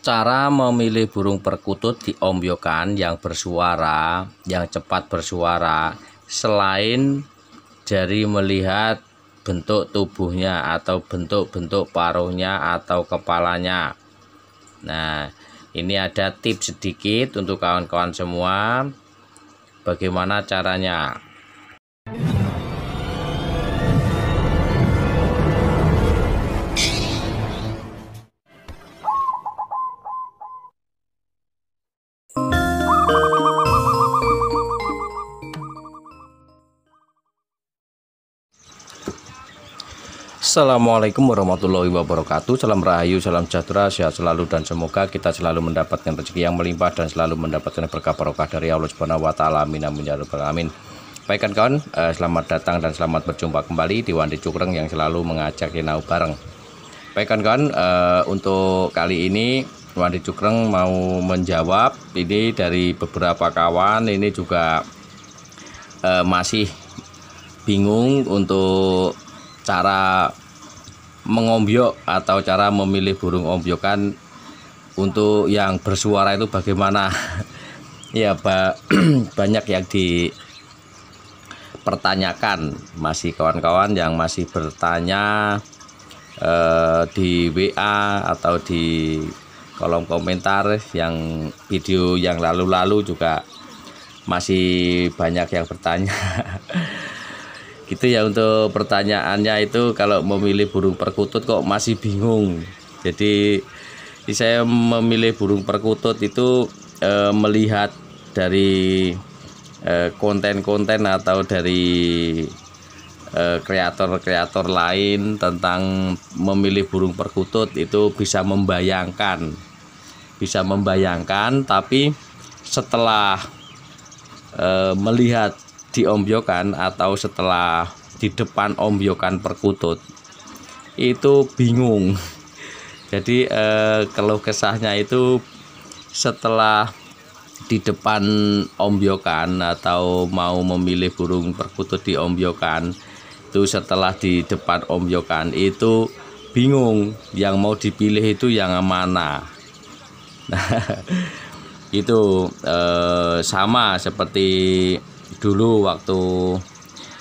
Cara memilih burung perkutut di ombyokan yang bersuara, yang cepat bersuara, selain dari melihat bentuk tubuhnya atau bentuk-bentuk paruhnya atau kepalanya. Nah, ini ada tips sedikit untuk kawan-kawan semua. Bagaimana caranya? Assalamualaikum warahmatullahi wabarakatuh. Salam rahayu, salam sejahtera, sehat selalu, dan semoga kita selalu mendapatkan rezeki yang melimpah dan selalu mendapatkan berkah barokah dari Allah Subhanahu wa taala. Amin amin ya rabbal alamin. Baik kawan, selamat datang dan selamat berjumpa kembali di Wandi Cukreng yang selalu mengajak sinau bareng. Baik kawan, untuk kali ini Wandi Cukreng mau menjawab ini dari beberapa kawan. Ini juga masih bingung untuk cara mengombyok atau cara memilih burung ombyokan untuk yang bersuara itu bagaimana. Ya, banyak yang dipertanyakan, masih kawan-kawan yang masih bertanya di WA atau di kolom komentar yang video yang lalu-lalu juga masih banyak yang bertanya. Gitu ya, untuk pertanyaannya itu kalau memilih burung perkutut kok masih bingung. Jadi saya memilih burung perkutut itu melihat dari konten-konten atau dari kreator-kreator lain tentang memilih burung perkutut itu bisa membayangkan, tapi setelah melihat di ombyokan atau setelah di depan ombyokan perkutut itu bingung. Jadi keluh kesahnya itu setelah di depan ombyokan atau mau memilih burung perkutut di ombyokan itu, setelah di depan ombyokan itu bingung yang mau dipilih itu yang mana. Nah, itu sama seperti dulu waktu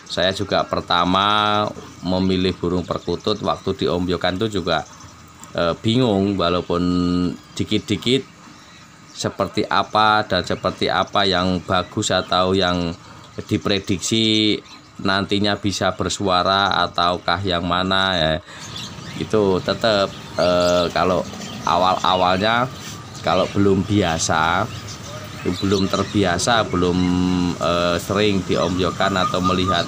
saya juga pertama memilih burung perkutut, waktu di ombyokan itu juga bingung, walaupun dikit-dikit seperti apa dan seperti apa yang bagus atau yang diprediksi nantinya bisa bersuara ataukah yang mana ya. Itu tetap kalau awal-awalnya kalau belum terbiasa, belum sering diombyokan atau melihat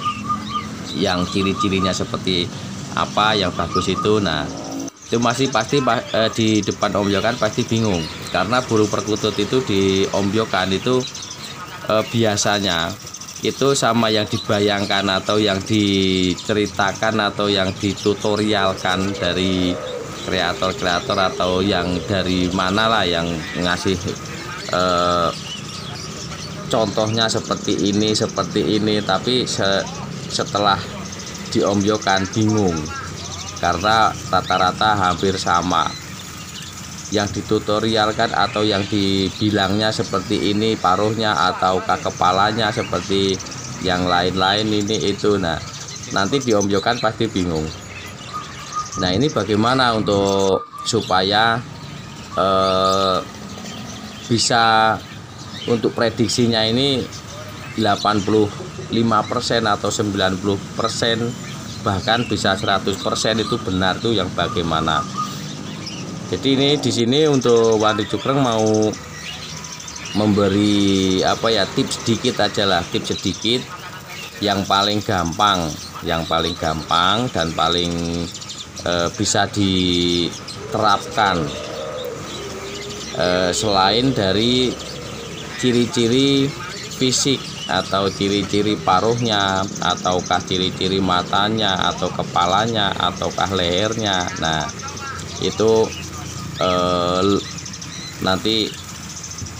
yang ciri-cirinya seperti apa yang bagus itu, nah itu masih pasti di depan ombyokan pasti bingung, karena burung perkutut itu di ombyokan itu biasanya itu sama yang dibayangkan atau yang diceritakan atau yang ditutorialkan dari kreator-kreator atau yang dari mana lah yang ngasih contohnya seperti ini, tapi setelah diombyokan bingung karena rata-rata hampir sama yang ditutorialkan atau yang dibilangnya seperti ini paruhnya ataukah kepalanya seperti yang lain-lain ini itu. Nah, nanti diombyokan pasti bingung. Nah, ini bagaimana untuk supaya bisa untuk prediksinya ini 85% atau 90%, bahkan bisa 100% itu benar tuh yang bagaimana. Jadi ini di sini untuk Wandi Cukreng mau memberi tips sedikit aja lah, tips sedikit yang paling gampang dan paling bisa diterapkan. Selain dari ciri-ciri fisik atau ciri-ciri paruhnya ataukah ciri-ciri matanya atau kepalanya ataukah lehernya, nah itu nanti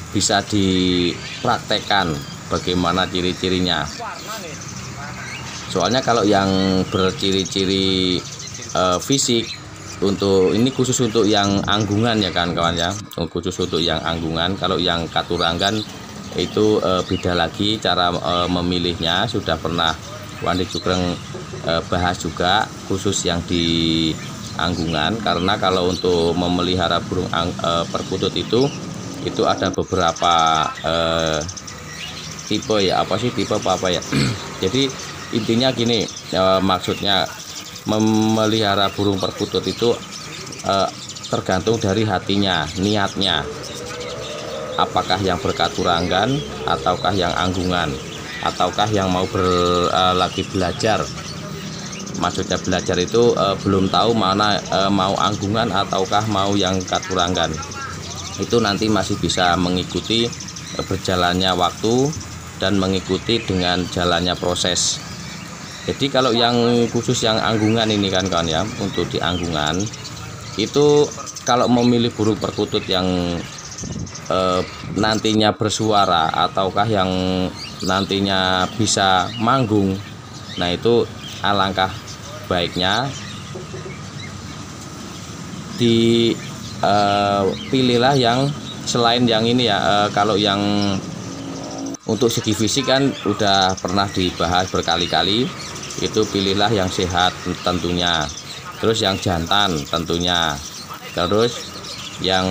bisa dipraktekkan bagaimana ciri-cirinya. Soalnya kalau yang berciri-ciri fisik ini khusus untuk yang anggungan ya kawan-kawan ya, khusus untuk yang anggungan. Kalau yang katurangan itu beda lagi cara memilihnya, sudah pernah Wandi Jugreng bahas juga khusus yang di anggungan. Karena kalau untuk memelihara burung perkutut itu ada beberapa tipe ya, tipe apa ya. Jadi intinya gini, maksudnya memelihara burung perkutut itu tergantung dari hatinya, niatnya, apakah yang berkaturangan ataukah yang anggungan, ataukah yang mau lagi belajar. Maksudnya belajar itu belum tahu mana mau anggungan ataukah mau yang katurangan. Itu nanti masih bisa mengikuti berjalannya waktu dan mengikuti dengan jalannya proses. Jadi kalau yang khusus yang anggungan ini kan kawan ya, untuk di anggungan itu kalau memilih burung perkutut yang nantinya bersuara ataukah yang nantinya bisa manggung, nah itu alangkah baiknya dipilihlah yang selain yang ini ya. Kalau yang untuk segi fisik kan udah pernah dibahas berkali-kali, itu pilihlah yang sehat tentunya, terus yang jantan tentunya, terus yang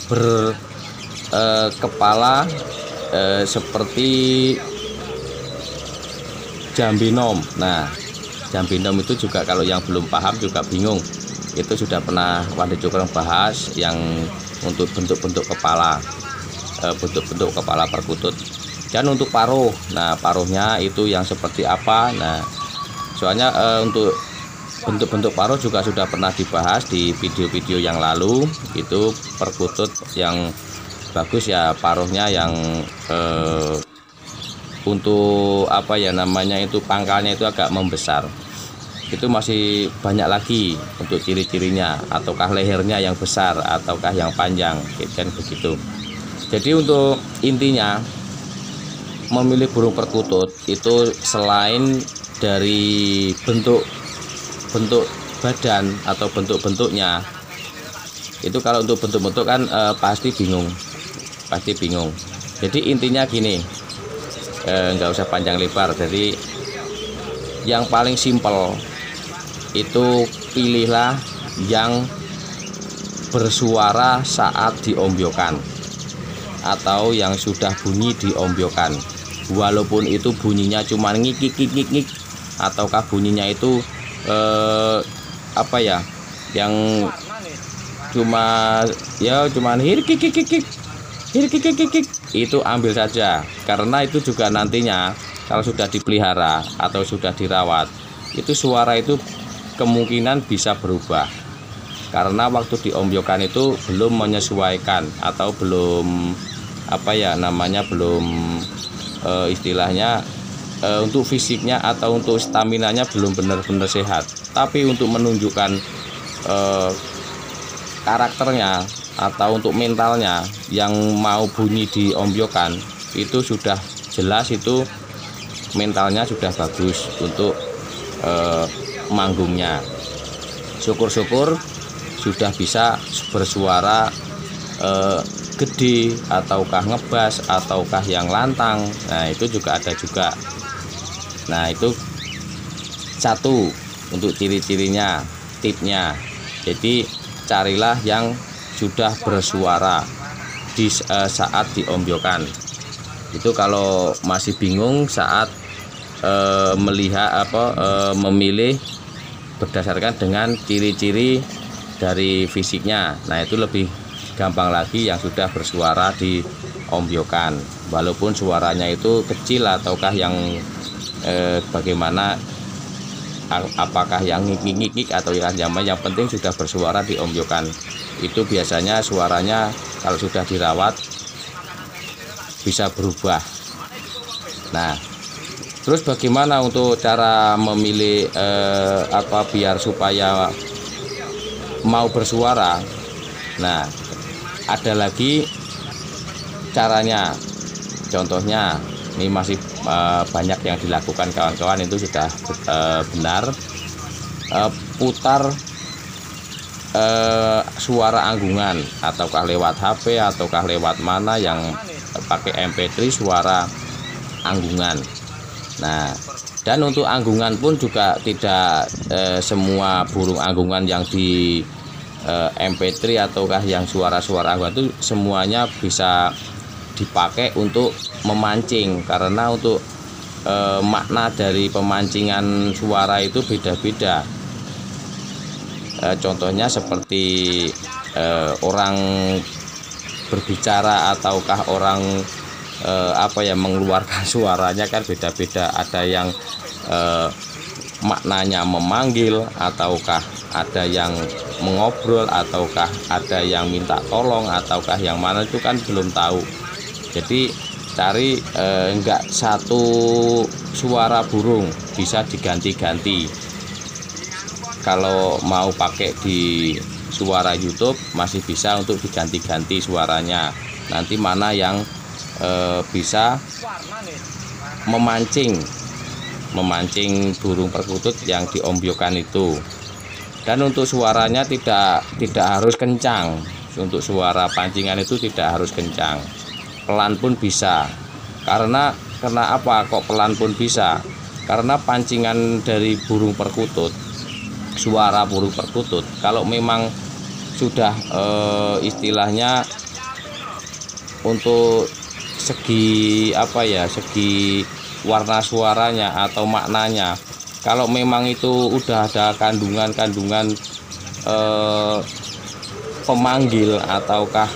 berkepala seperti jambinom. Nah, jambinom itu juga kalau yang belum paham juga bingung, itu sudah pernah Wandi Jugreng bahas yang untuk bentuk-bentuk kepala, bentuk-bentuk kepala perkutut. Dan untuk paruh, nah paruhnya itu yang seperti apa. Nah, soalnya untuk bentuk-bentuk paruh juga sudah pernah dibahas di video-video yang lalu. Itu perkutut yang bagus ya paruhnya yang untuk apa ya namanya itu, pangkalnya itu agak membesar. Itu masih banyak lagi untuk ciri-cirinya, ataukah lehernya yang besar ataukah yang panjang, kan begitu. Jadi untuk intinya memilih burung perkutut itu selain dari bentuk badan atau bentuknya, itu kalau untuk bentuk-bentuk kan pasti bingung. Jadi intinya gini, nggak usah panjang lebar. Jadi yang paling simpel itu pilihlah yang bersuara saat diombyokan atau yang sudah bunyi diombyokan, walaupun itu bunyinya cuma ngik ataukah bunyinya itu apa ya, yang cuman hirkik, itu ambil saja. Karena itu juga nantinya kalau sudah dipelihara atau sudah dirawat, itu suara itu kemungkinan bisa berubah, karena waktu diombyokan itu belum menyesuaikan atau belum apa ya namanya, belum istilahnya untuk fisiknya atau untuk staminanya belum benar-benar sehat. Tapi untuk menunjukkan karakternya atau untuk mentalnya yang mau bunyi diombyokan, itu sudah jelas, itu mentalnya sudah bagus untuk manggungnya. Syukur-syukur sudah bisa bersuara gede ataukah ngebas ataukah yang lantang. Nah itu juga ada juga. Nah itu satu untuk ciri-cirinya, tipnya. Jadi carilah yang sudah bersuara di saat diombyokan. Itu kalau masih bingung saat memilih berdasarkan dengan ciri-ciri dari fisiknya. Nah itu lebih gampang lagi yang sudah bersuara di ombyokan, walaupun suaranya itu kecil ataukah yang bagaimana, apakah yang ngik atau yang penting sudah bersuara di ombyokan. Itu biasanya suaranya kalau sudah dirawat bisa berubah. Nah terus bagaimana untuk cara memilih biar supaya mau bersuara? Nah ada lagi caranya. Contohnya ini masih banyak yang dilakukan kawan-kawan, itu sudah benar. Putar suara anggungan, ataukah lewat HP ataukah lewat mana yang pakai MP3 suara anggungan. Nah, dan untuk anggungan pun juga tidak semua burung anggungan yang di MP3 ataukah yang suara-suara anggungan itu semuanya bisa dipakai untuk memancing, karena untuk makna dari pemancingan suara itu beda-beda. Contohnya seperti orang berbicara ataukah orang mengeluarkan suaranya kan beda-beda. Ada yang maknanya memanggil, ataukah ada yang mengobrol, ataukah ada yang minta tolong, ataukah yang mana itu kan belum tahu. Jadi cari enggak satu suara burung, bisa diganti-ganti. Kalau mau pakai di suara YouTube masih bisa untuk diganti-ganti suaranya. Nanti mana yang bisa memancing burung perkutut yang diombyokan itu. Dan untuk suaranya tidak harus kencang. Untuk suara pancingan itu tidak harus kencang, pelan pun bisa. Karena apa kok pelan pun bisa? Karena pancingan dari burung perkutut, suara burung perkutut, kalau memang sudah istilahnya untuk segi segi warna suaranya atau maknanya, kalau memang itu udah ada kandungan pemanggil ataukah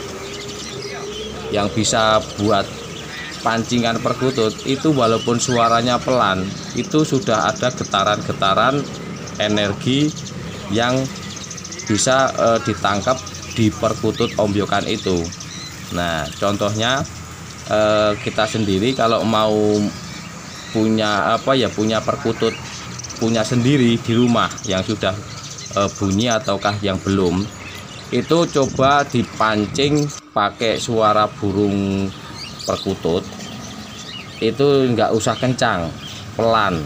yang bisa buat pancingan perkutut itu, walaupun suaranya pelan, itu sudah ada getaran-getaran energi yang bisa ditangkap di perkutut ombyokan itu. Nah, contohnya kita sendiri kalau mau punya punya perkutut punya sendiri di rumah yang sudah bunyi ataukah yang belum, itu coba dipancing pakai suara burung perkutut itu nggak usah kencang, pelan.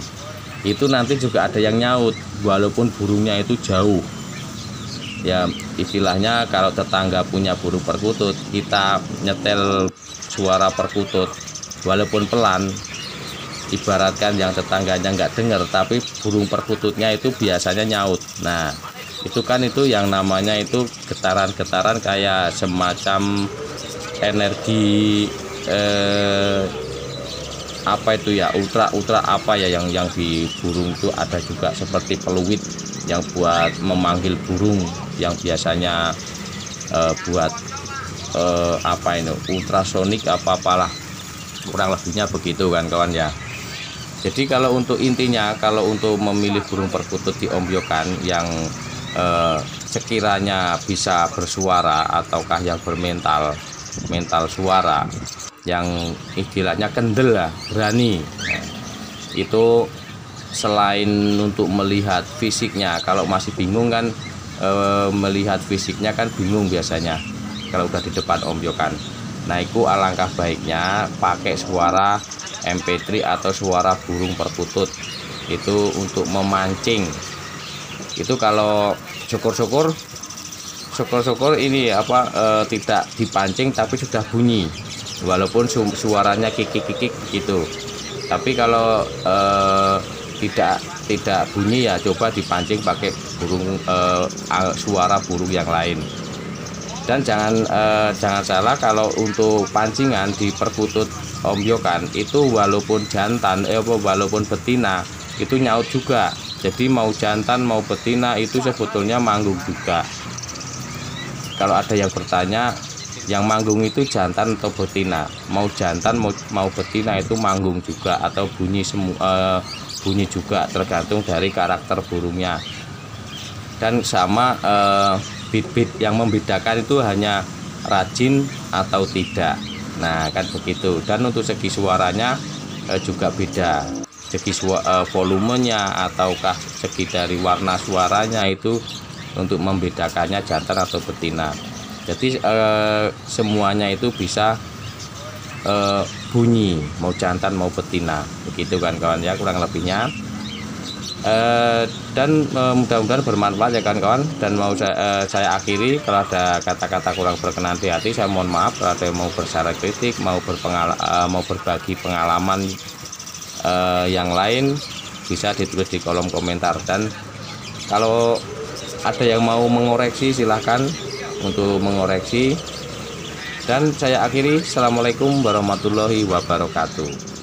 Itu nanti juga ada yang nyaut walaupun burungnya itu jauh. Ya istilahnya kalau tetangga punya burung perkutut, kita nyetel suara perkutut walaupun pelan, ibaratkan yang tetangganya nggak dengar tapi burung perkututnya itu biasanya nyaut. Nah itu kan itu yang namanya itu getaran-getaran kayak semacam energi ultra yang di burung itu ada juga seperti peluit yang buat memanggil burung, yang biasanya buat ultrasonik apalah, kurang lebihnya begitu kan kawan ya. Jadi kalau untuk intinya, kalau untuk memilih burung perkutut diombyokan yang sekiranya bisa bersuara ataukah yang bermental suara, yang istilahnya kendel lah, berani. Nah, itu selain untuk melihat fisiknya, kalau masih bingung kan melihat fisiknya kan bingung biasanya kalau udah di depan ombyokan. Nah itu alangkah baiknya pakai suara MP3 atau suara burung perkutut itu untuk memancing. Itu kalau syukur-syukur ini tidak dipancing tapi sudah bunyi walaupun suaranya kikik-kikik gitu. Tapi kalau tidak bunyi ya coba dipancing pakai burung suara burung yang lain. Dan jangan salah, kalau untuk pancingan di perkutut ombyokan itu walaupun jantan walaupun betina itu nyaut juga. Jadi mau jantan mau betina itu sebetulnya manggung juga. Kalau ada yang bertanya yang manggung itu jantan atau betina, mau jantan mau betina itu manggung juga atau bunyi juga, tergantung dari karakter burungnya. Dan sama bit-bit yang membedakan itu hanya rajin atau tidak. Nah kan begitu. Dan untuk segi suaranya juga beda, segi volumenya ataukah segi dari warna suaranya itu untuk membedakannya jantan atau betina. Jadi semuanya itu bisa bunyi mau jantan mau betina, begitu kan kawan ya kurang lebihnya. Dan mudah-mudahan bermanfaat ya kawan-kawan. Dan mau saya akhiri, kalau ada kata-kata kurang berkenan di hati saya mohon maaf. Kalau ada yang mau bersyarat kritik, mau berbagi pengalaman yang lain, bisa ditulis di kolom komentar. Dan kalau ada yang mau mengoreksi silahkan untuk mengoreksi. Dan saya akhiri, assalamualaikum warahmatullahi wabarakatuh.